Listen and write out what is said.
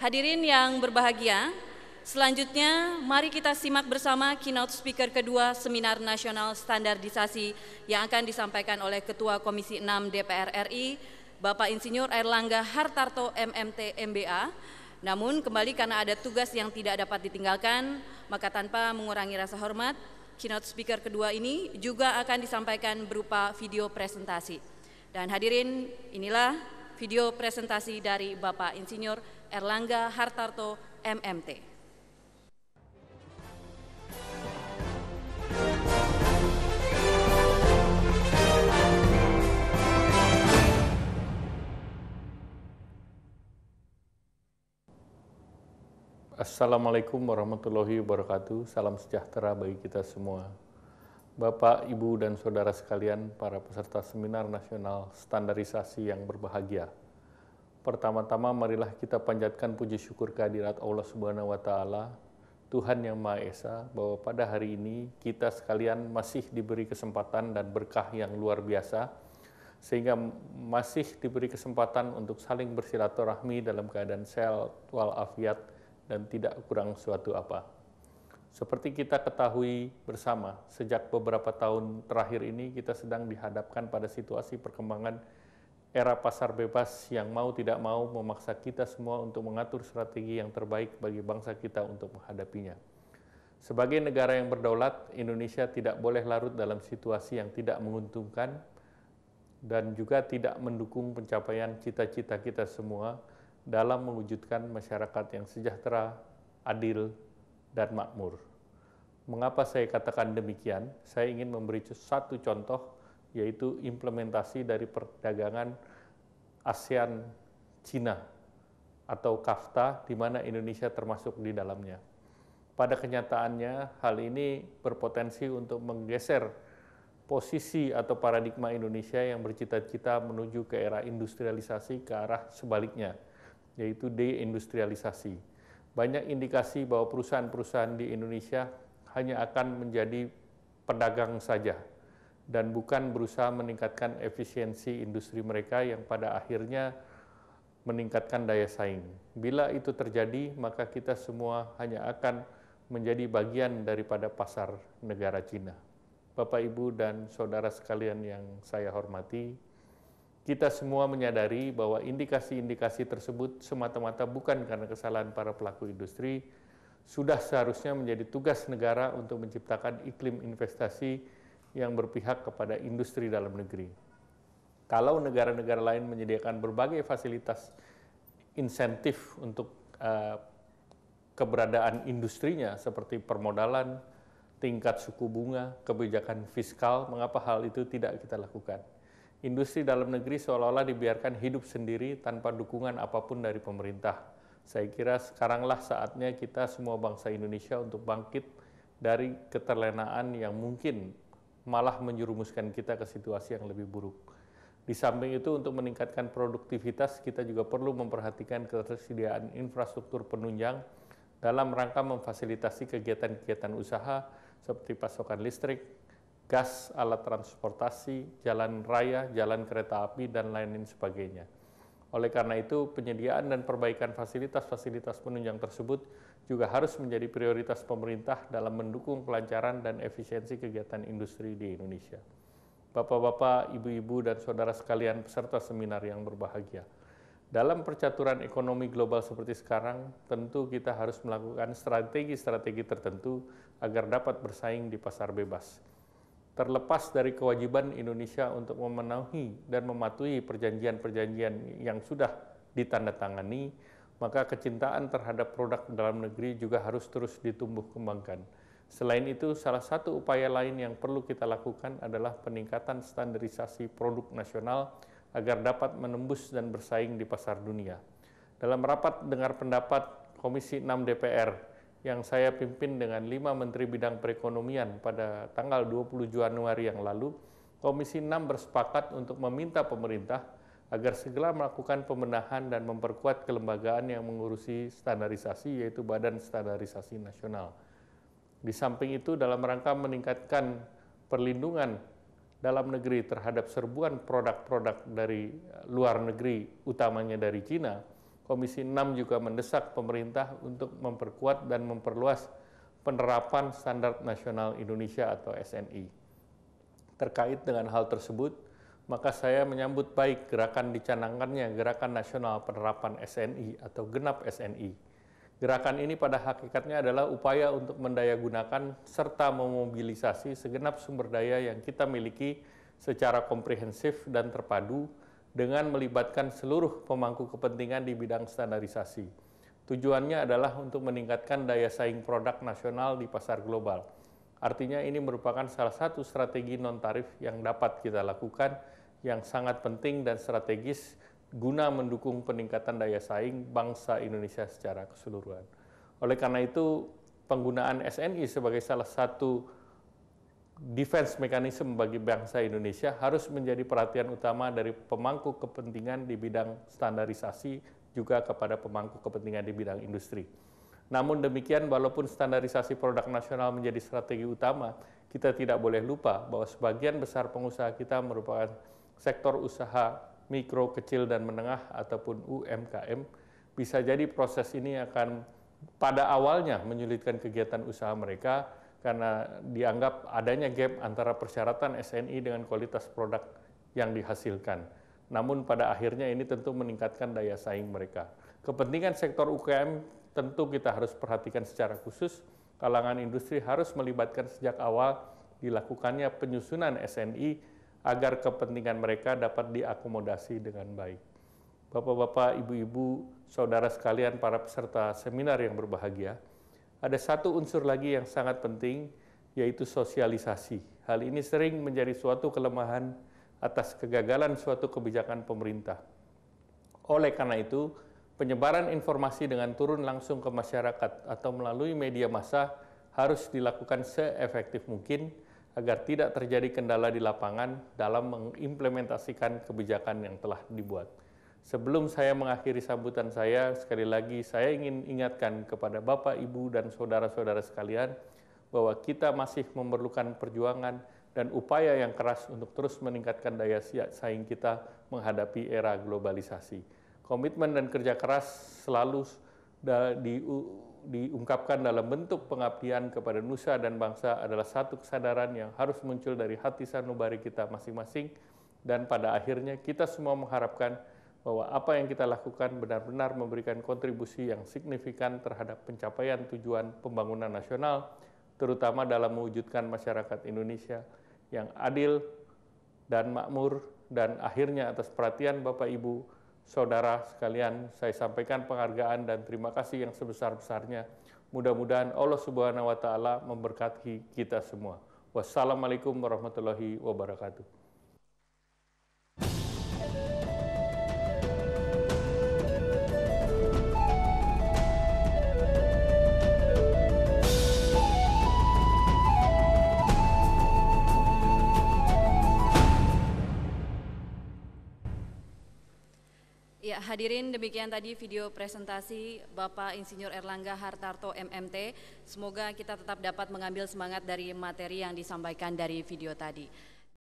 Hadirin yang berbahagia, selanjutnya mari kita simak bersama keynote speaker kedua Seminar Nasional Standarisasi yang akan disampaikan oleh Ketua Komisi 6 DPR RI, Bapak Insinyur Airlangga Hartarto MMT MBA. Namun kembali karena ada tugas yang tidak dapat ditinggalkan, maka tanpa mengurangi rasa hormat, keynote speaker kedua ini juga akan disampaikan berupa video presentasi. Dan hadirin, inilah video presentasi dari Bapak Insinyur Airlangga Hartarto MMT. Assalamualaikum warahmatullahi wabarakatuh. Salam sejahtera bagi kita semua. Bapak, Ibu, dan Saudara sekalian, para peserta Seminar Nasional Standarisasi yang berbahagia. Pertama-tama marilah kita panjatkan puji syukur kehadirat Allah Subhanahu wa Ta'ala, Tuhan Yang Maha Esa, bahwa pada hari ini kita sekalian masih diberi kesempatan dan berkah yang luar biasa, sehingga masih diberi kesempatan untuk saling bersilaturahmi dalam keadaan sehat walafiat dan tidak kurang suatu apa. Seperti kita ketahui bersama, sejak beberapa tahun terakhir ini kita sedang dihadapkan pada situasi perkembangan era pasar bebas yang mau tidak mau memaksa kita semua untuk mengatur strategi yang terbaik bagi bangsa kita untuk menghadapinya. Sebagai negara yang berdaulat, Indonesia tidak boleh larut dalam situasi yang tidak menguntungkan dan juga tidak mendukung pencapaian cita-cita kita semua dalam mewujudkan masyarakat yang sejahtera, adil, dan makmur. Mengapa saya katakan demikian? Saya ingin memberi satu contoh, yaitu implementasi dari perdagangan ASEAN-Cina atau KAFTA, di mana Indonesia termasuk di dalamnya. Pada kenyataannya, hal ini berpotensi untuk menggeser posisi atau paradigma Indonesia yang bercita-cita menuju ke era industrialisasi ke arah sebaliknya, yaitu deindustrialisasi. Banyak indikasi bahwa perusahaan-perusahaan di Indonesia hanya akan menjadi pedagang saja, dan bukan berusaha meningkatkan efisiensi industri mereka yang pada akhirnya meningkatkan daya saing. Bila itu terjadi, maka kita semua hanya akan menjadi bagian daripada pasar negara Cina. Bapak, Ibu, dan Saudara sekalian yang saya hormati, kita semua menyadari bahwa indikasi-indikasi tersebut semata-mata bukan karena kesalahan para pelaku industri, sudah seharusnya menjadi tugas negara untuk menciptakan iklim investasi yang berpihak kepada industri dalam negeri. Kalau negara-negara lain menyediakan berbagai fasilitas insentif untuk keberadaan industrinya seperti permodalan, tingkat suku bunga, kebijakan fiskal, mengapa hal itu tidak kita lakukan? Industri dalam negeri seolah-olah dibiarkan hidup sendiri tanpa dukungan apapun dari pemerintah. Saya kira sekaranglah saatnya kita semua bangsa Indonesia untuk bangkit dari keterlenaan yang mungkin malah menjerumuskan kita ke situasi yang lebih buruk. Di samping itu, untuk meningkatkan produktivitas, kita juga perlu memperhatikan ketersediaan infrastruktur penunjang dalam rangka memfasilitasi kegiatan-kegiatan usaha seperti pasokan listrik, gas, alat transportasi, jalan raya, jalan kereta api, dan lain-lain sebagainya. Oleh karena itu, penyediaan dan perbaikan fasilitas-fasilitas penunjang tersebut juga harus menjadi prioritas pemerintah dalam mendukung kelancaran dan efisiensi kegiatan industri di Indonesia. Bapak-bapak, ibu-ibu, dan saudara sekalian peserta seminar yang berbahagia. Dalam percaturan ekonomi global seperti sekarang, tentu kita harus melakukan strategi-strategi tertentu agar dapat bersaing di pasar bebas. Terlepas dari kewajiban Indonesia untuk memenuhi dan mematuhi perjanjian-perjanjian yang sudah ditandatangani, maka kecintaan terhadap produk dalam negeri juga harus terus ditumbuh kembangkan. Selain itu, salah satu upaya lain yang perlu kita lakukan adalah peningkatan standarisasi produk nasional agar dapat menembus dan bersaing di pasar dunia. Dalam rapat dengar pendapat Komisi 6 DPR yang saya pimpin dengan 5 Menteri Bidang Perekonomian pada tanggal 20 Januari yang lalu, Komisi 6 bersepakat untuk meminta pemerintah agar segera melakukan pembenahan dan memperkuat kelembagaan yang mengurusi standarisasi, yaitu Badan Standarisasi Nasional. Di samping itu, dalam rangka meningkatkan perlindungan dalam negeri terhadap serbuan produk-produk dari luar negeri, utamanya dari Cina, Komisi 6 juga mendesak pemerintah untuk memperkuat dan memperluas penerapan Standar Nasional Indonesia atau SNI. Terkait dengan hal tersebut, maka saya menyambut baik gerakan dicanangkannya Gerakan Nasional Penerapan SNI atau Genap SNI. Gerakan ini pada hakikatnya adalah upaya untuk mendayagunakan serta memobilisasi segenap sumber daya yang kita miliki secara komprehensif dan terpadu dengan melibatkan seluruh pemangku kepentingan di bidang standarisasi. Tujuannya adalah untuk meningkatkan daya saing produk nasional di pasar global. Artinya ini merupakan salah satu strategi non-tarif yang dapat kita lakukan yang sangat penting dan strategis guna mendukung peningkatan daya saing bangsa Indonesia secara keseluruhan. Oleh karena itu, penggunaan SNI sebagai salah satu defense mechanism bagi bangsa Indonesia harus menjadi perhatian utama dari pemangku kepentingan di bidang standarisasi juga kepada pemangku kepentingan di bidang industri. Namun demikian, walaupun standarisasi produk nasional menjadi strategi utama, kita tidak boleh lupa bahwa sebagian besar pengusaha kita merupakan sektor usaha mikro, kecil, dan menengah ataupun UMKM. Bisa jadi proses ini akan pada awalnya menyulitkan kegiatan usaha mereka karena dianggap adanya gap antara persyaratan SNI dengan kualitas produk yang dihasilkan. Namun pada akhirnya ini tentu meningkatkan daya saing mereka. Kepentingan sektor UMKM tentu kita harus perhatikan secara khusus. Kalangan industri harus melibatkan sejak awal dilakukannya penyusunan SNI agar kepentingan mereka dapat diakomodasi dengan baik. Bapak-bapak, ibu-ibu, saudara sekalian, para peserta seminar yang berbahagia, ada satu unsur lagi yang sangat penting, yaitu sosialisasi. Hal ini sering menjadi suatu kelemahan atas kegagalan suatu kebijakan pemerintah. Oleh karena itu, penyebaran informasi dengan turun langsung ke masyarakat atau melalui media massa harus dilakukan seefektif mungkin agar tidak terjadi kendala di lapangan dalam mengimplementasikan kebijakan yang telah dibuat. Sebelum saya mengakhiri sambutan saya, sekali lagi saya ingin ingatkan kepada Bapak, Ibu, dan saudara-saudara sekalian bahwa kita masih memerlukan perjuangan dan upaya yang keras untuk terus meningkatkan daya saing kita menghadapi era globalisasi. Komitmen dan kerja keras selalu diungkapkan dalam bentuk pengabdian kepada nusa dan bangsa adalah satu kesadaran yang harus muncul dari hati sanubari kita masing-masing, dan pada akhirnya kita semua mengharapkan bahwa apa yang kita lakukan benar-benar memberikan kontribusi yang signifikan terhadap pencapaian tujuan pembangunan nasional, terutama dalam mewujudkan masyarakat Indonesia yang adil dan makmur. Dan akhirnya atas perhatian Bapak, Ibu, saudara sekalian, saya sampaikan penghargaan dan terima kasih yang sebesar-besarnya. Mudah-mudahan Allah Subhanahu wa Ta'ala memberkati kita semua. Wassalamualaikum warahmatullahi wabarakatuh. Ya, hadirin, demikian tadi video presentasi Bapak Insinyur Erlangga Hartarto MMT. Semoga kita tetap dapat mengambil semangat dari materi yang disampaikan dari video tadi.